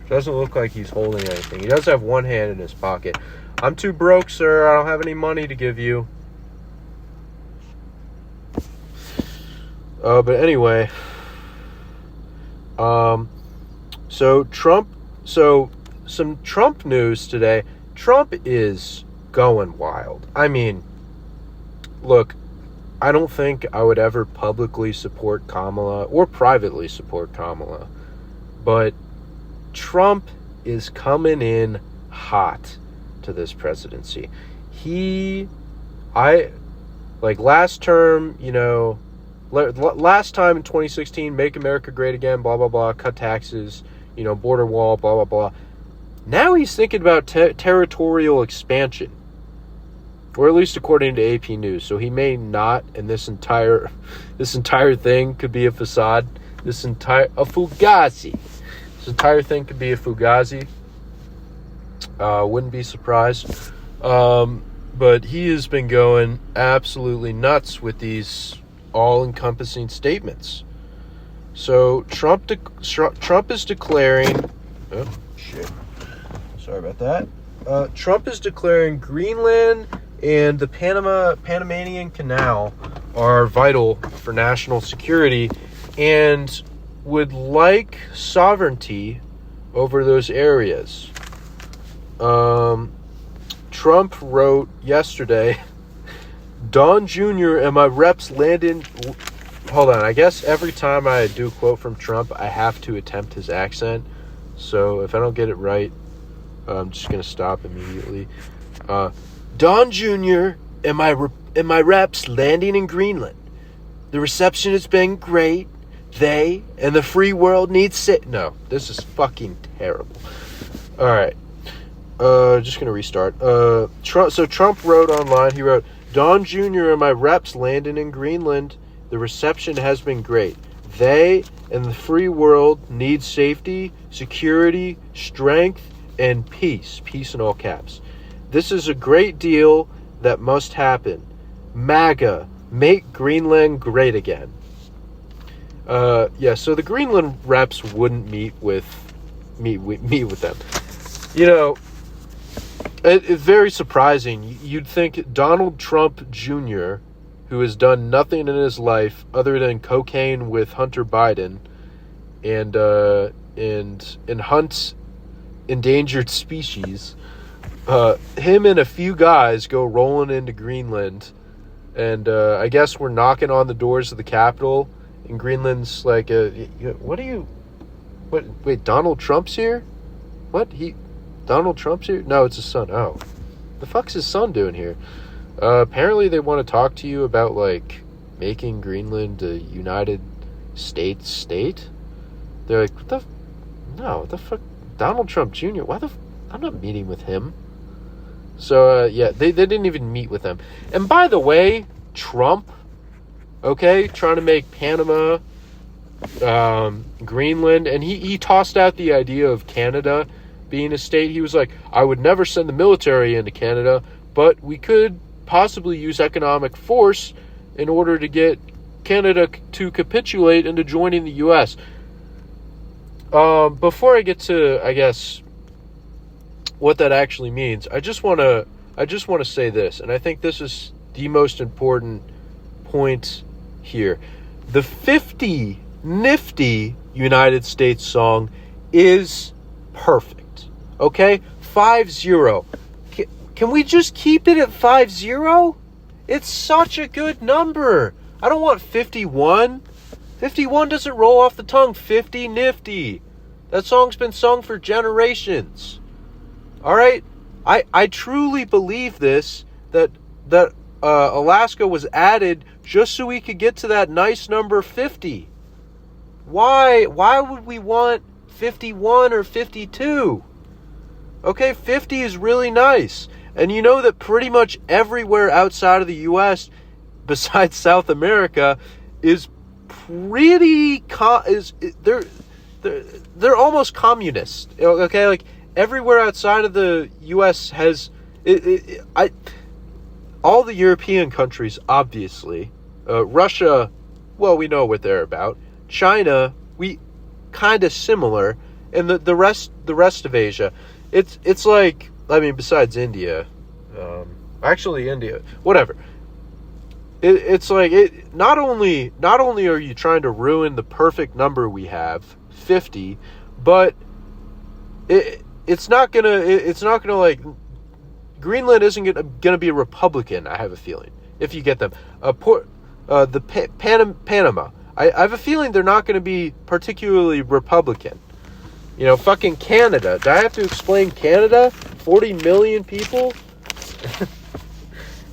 Doesn't look like he's holding anything. He does have one hand in his pocket. I'm too broke, sir. I don't have any money to give you. But anyway, so some Trump news today. Trump is going wild. I mean, look, I don't think I would ever publicly support Kamala or privately support Kamala, but Trump is coming in hot to this presidency. Last term, last time in 2016, make America great again, blah, blah, blah, cut taxes, border wall, blah, blah, blah. Now he's thinking about territorial expansion, or at least according to AP News. So he may not, and this entire thing could be a facade. A fugazi. This entire thing could be a fugazi. Wouldn't be surprised. But he has been going absolutely nuts with these all-encompassing statements. So Trump is declaring... Oh, shit. Sorry about that. Trump is declaring Greenland and the Panamanian Canal are vital for national security and would like sovereignty over those areas. Trump wrote yesterday, Don Jr. and my reps landed... Hold on, I guess every time I do a quote from Trump, I have to attempt his accent. So if I don't get it right, I'm just going to stop immediately. Don Jr. and my reps landing in Greenland. The reception has been great. They and the free world need No, this is fucking terrible. All right. Just going to restart. Trump wrote online, he wrote, Don Jr. and my reps landing in Greenland. The reception has been great. They and the free world need safety, security, strength, and peace in all caps. This is a great deal that must happen. MAGA, make Greenland great again. So the Greenland reps wouldn't meet with them. You know, it's very surprising. You'd think Donald Trump Jr., who has done nothing in his life other than cocaine with Hunter Biden and hunt endangered species, him and a few guys go rolling into Greenland, and I guess we're knocking on the doors of the Capitol, and Greenland's like, wait, Donald Trump's here? Donald Trump's here? No, it's his son. Oh, the fuck's his son doing here? Apparently they want to talk to you about, like, making Greenland a United States state. They're like, what the fuck? Donald Trump Jr., I'm not meeting with him. So, they didn't even meet with them. And by the way, Trump, okay, trying to make Panama, Greenland, and he tossed out the idea of Canada being a state. He was like, I would never send the military into Canada, but we could possibly use economic force in order to get Canada to capitulate into joining the U.S. Before I get to, I guess, what that actually means, I just want to say this, and I think this is the most important point here. The 50 nifty United States song is perfect. Okay? 5-0. Can we just keep it at 5-0? It's such a good number. I don't want 51. 51 doesn't roll off the tongue. 50 nifty. That song's been sung for generations. All right? I truly believe this, that Alaska was added just so we could get to that nice number 50. Why would we want 51 or 52? Okay, 50 is really nice. And you know that pretty much everywhere outside of the U.S., besides South America, is pretty they're almost communist. Okay, like everywhere outside of the U.S. has all the European countries, obviously. Russia, well, we know what they're about. China, we kind of similar, and the rest of Asia, it's like, I mean, besides India, actually India, whatever. It's like not only are you trying to ruin the perfect number we have, 50, but it's not gonna like, Greenland isn't gonna be a Republican. I have a feeling, if you get them. Panama. I have a feeling they're not going to be particularly Republican. You know, fucking Canada. Do I have to explain Canada? 40 million people?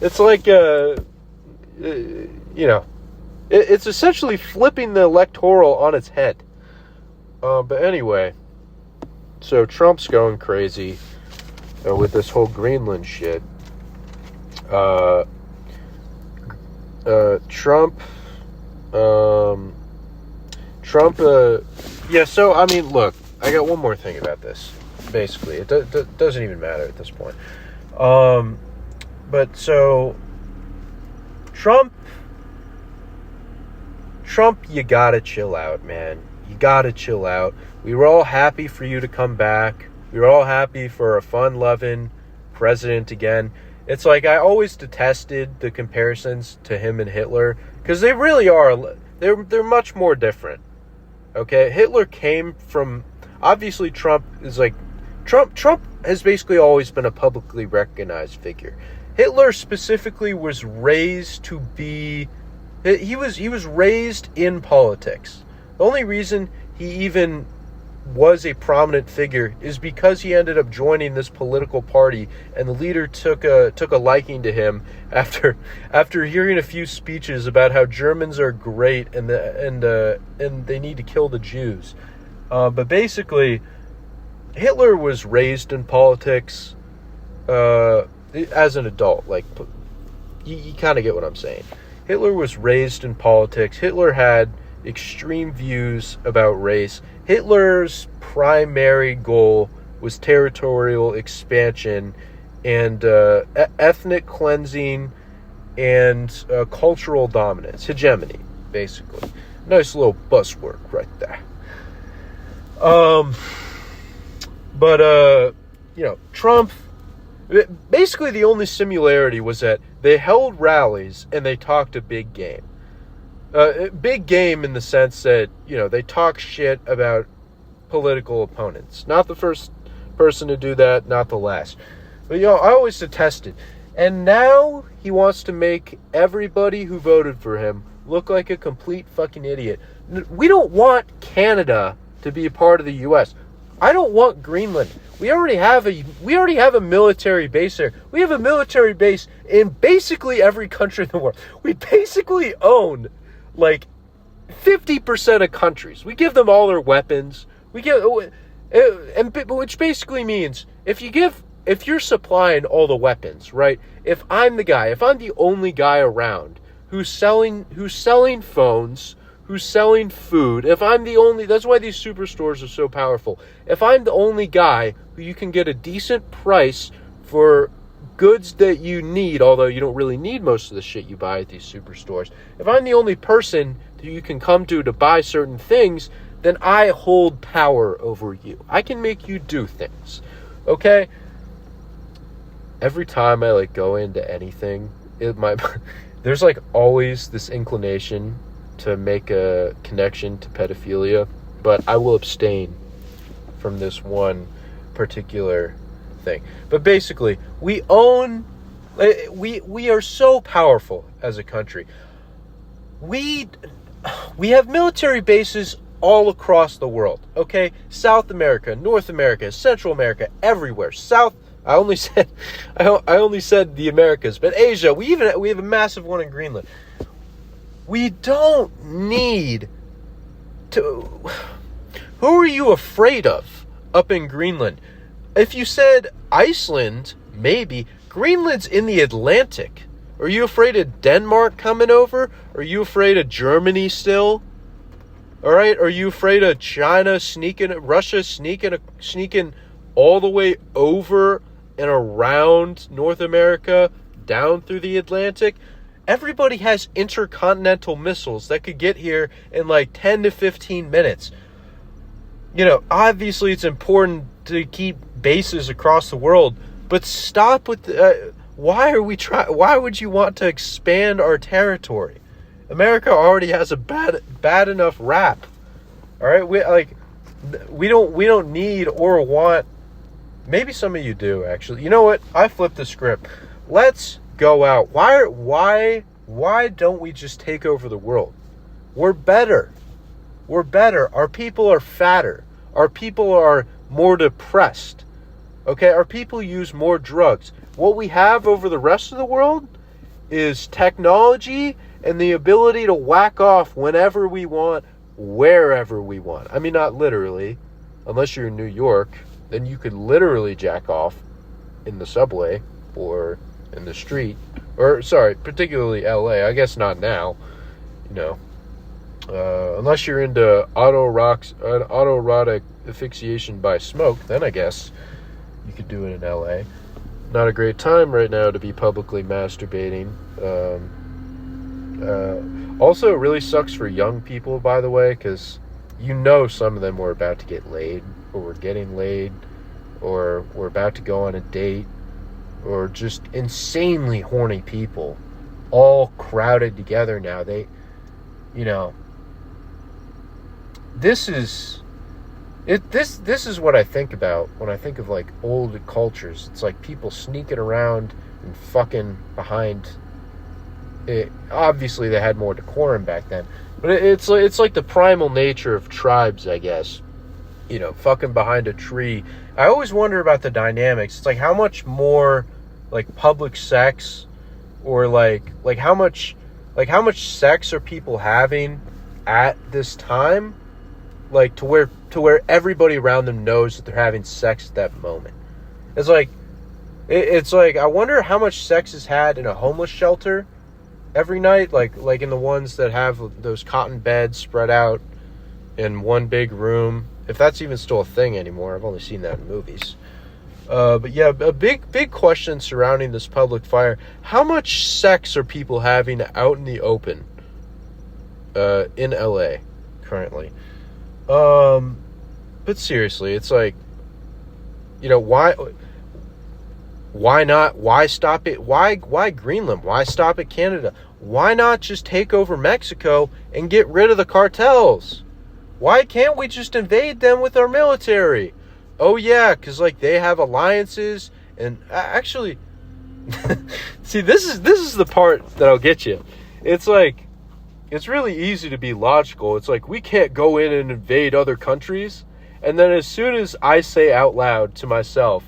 It's like, it's essentially flipping the electoral on its head. But anyway, so Trump's going crazy with this whole Greenland shit. So, I mean, look, I got one more thing about this, basically. It doesn't even matter at this point. But, so, Trump, you gotta chill out, man. You gotta chill out. We were all happy for you to come back. We were all happy for a fun-loving president again. It's like, I always detested the comparisons to him and Hitler, because they really are, they're much more different. Okay, Hitler came from, obviously Trump is like, Trump has basically always been a publicly recognized figure. Hitler specifically was raised to be, he was raised in politics. The only reason he even was a prominent figure is because he ended up joining this political party, and the leader took a liking to him after hearing a few speeches about how Germans are great and they need to kill the Jews. But basically, Hitler was raised in politics as an adult. Like, you kind of get what I'm saying. Hitler was raised in politics. Hitler had extreme views about race. Hitler's primary goal was territorial expansion and ethnic cleansing and cultural dominance, hegemony, basically. Nice little buzzword right there. Trump, basically the only similarity was that they held rallies and they talked a big game. Big game in the sense that, they talk shit about political opponents. Not the first person to do that, not the last. But, I always detested. And now he wants to make everybody who voted for him look like a complete fucking idiot. We don't want Canada to be a part of the U.S. I don't want Greenland. We already have a military base there. We have a military base in basically every country in the world. We basically own like 50% of countries. We give them all their weapons. Which basically means if you're supplying all the weapons, right? If I'm the only guy around who's selling phones, who's selling food, that's why these superstores are so powerful. If I'm the only guy who you can get a decent price for goods that you need, although you don't really need most of the shit you buy at these superstores, if I'm the only person that you can come to buy certain things, then I hold power over you. I can make you do things. Okay? Every time I go into anything, there's always this inclination to make a connection to pedophilia, but I will abstain from this one particular thing. But basically, we are so powerful as a country. We have military bases all across the world, okay? South America, North America, Central America, everywhere. I only said the Americas, but Asia, we have a massive one in Greenland. We don't need to. Who are you afraid of up in Greenland? If you said Iceland, maybe. Greenland's in the Atlantic. Are you afraid of Denmark coming over? Are you afraid of Germany still? All right. Are you afraid of China Russia sneaking all the way over and around North America down through the Atlantic? Everybody has intercontinental missiles that could get here in 10 to 15 minutes. Obviously it's important to keep bases across the world, but stop with why would you want to expand our territory? America already has a bad enough rap. All right? We don't need or want. Maybe some of you do, actually. You know what? I flipped the script. Let's go out. Why don't we just take over the world? We're better. Our people are fatter. Our people are more depressed. Okay? Our people use more drugs. What we have over the rest of the world is technology and the ability to whack off whenever we want, wherever we want. I mean, not literally. Unless you're in New York, then you could literally jack off in the subway or in the street. Or, sorry, particularly LA. I guess not now. Unless you're into autoerotic asphyxiation by smoke, then I guess you could do it in LA. Not a great time right now to be publicly masturbating. Also, it really sucks for young people, by the way, because some of them were about to get laid, or were getting laid, or were about to go on a date, or just insanely horny people all crowded together now. This is what I think about when I think of old cultures. It's people sneaking around and fucking behind it. Obviously they had more decorum back then, but it's like the primal nature of tribes, I guess. Fucking behind a tree. I always wonder about the dynamics. It's how much more public sex, or how much sex are people having at this time, to where everybody around them knows that they're having sex at that moment. It's I wonder how much sex is had in a homeless shelter every night, like in the ones that have those cotton beds spread out in one big room, if that's even still a thing anymore. I've only seen that in movies. But yeah, a big question surrounding this public fire. How much sex are people having out in the open in LA currently? But seriously, it's like, you know, why not? Why stop it? Why Greenland? Why stop at Canada? Why not just take over Mexico and get rid of the cartels? Why can't we just invade them with our military? Oh yeah, because like they have alliances, and actually, see, this is the part that I'll get you. It's like, it's really easy to be logical. It's like, we can't go in and invade other countries, and then as soon as I say out loud to myself,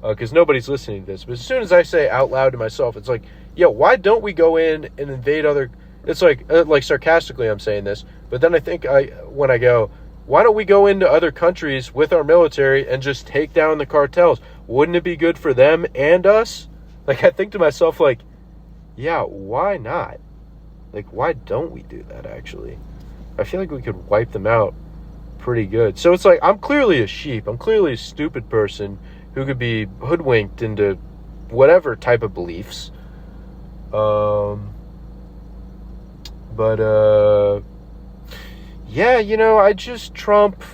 because nobody's listening to this, but as soon as I say out loud to myself, it's like, yeah, why don't we go in and invade other? It's like sarcastically I'm saying this, but then I think when I go, why don't we go into other countries with our military and just take down the cartels? Wouldn't it be good for them and us? Like, I think to myself, like, yeah, why not? Like, why don't we do that, actually? I feel like we could wipe them out pretty good. So it's like, I'm clearly a sheep. I'm clearly a stupid person who could be hoodwinked into whatever type of beliefs. Yeah, you know, Trump,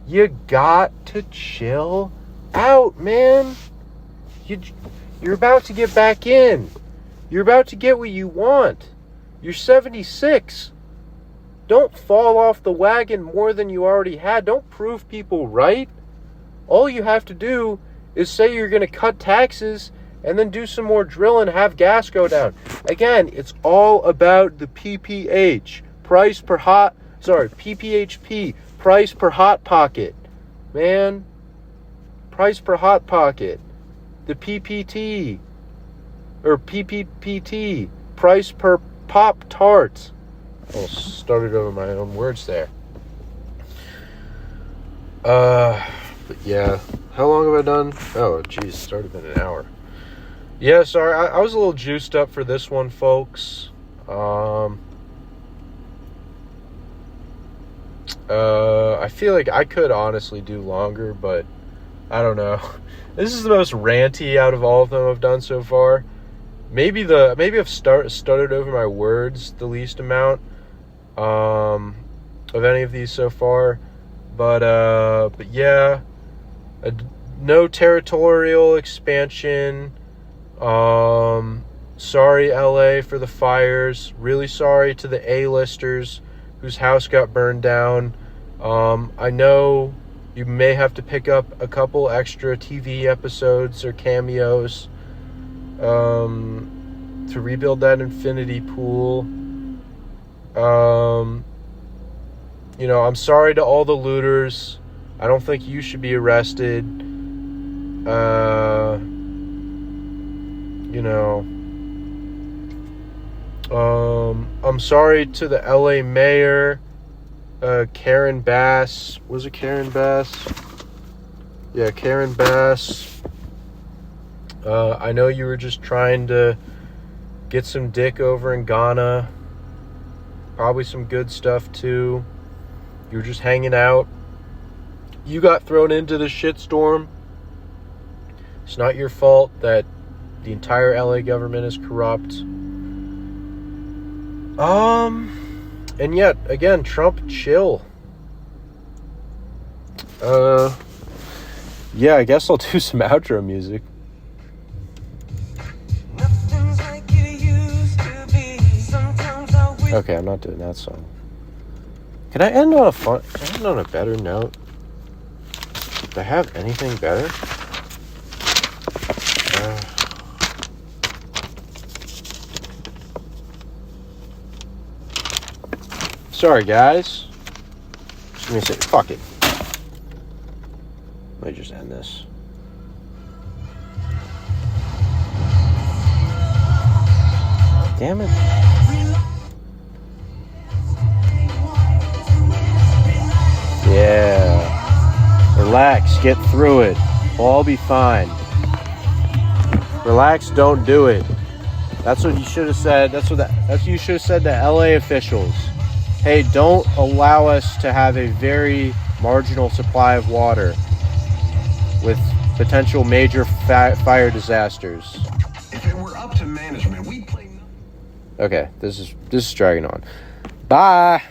you got to chill out, man. You're about to get back in. You're about to get what you want. You're 76. Don't fall off the wagon more than you already had. Don't prove people right. All you have to do is say you're going to cut taxes and then do some more drilling and have gas go down. Again, it's all about the PPH, PPHP, price per hot pocket. Man, price per hot pocket. The PPT, or PPPT, price per Pop Tarts. I started over my own words there. But yeah, how long have I done? Oh, geez, it's already been an hour. Yeah, sorry, I was a little juiced up for this one, folks. I feel like I could honestly do longer, but I don't know. This is the most ranty out of all of them I've done so far. Maybe I've stuttered over my words the least amount of any of these so far. But yeah, no territorial expansion. Sorry, LA, for the fires. Really sorry to the A-listers whose house got burned down. I know you may have to pick up a couple extra TV episodes or cameos to rebuild that infinity pool. You know, I'm sorry to all the looters. I don't think you should be arrested. You know, I'm sorry to the LA mayor, Karen Bass. Was it Karen Bass? Yeah, Karen Bass. I know you were just trying to get some dick over in Ghana. Probably some good stuff too. You were just hanging out. You got thrown into the shitstorm. It's not your fault that the entire LA government is corrupt. And yet, again, Trump, chill. Yeah, I guess I'll do some outro music. Okay, I'm not doing that song. Can I end on a better note? Do I have anything better? Sorry, guys. Just gonna say, fuck it. Let me just end this. Damn it. Yeah. Relax. Get through it. We'll all be fine. Relax. Don't do it. That's what you should have said. That's what you should have said to LA officials. Hey, don't allow us to have a very marginal supply of water with potential major fire disasters. If it were up to management, we'd play. Okay, this is dragging on. Bye.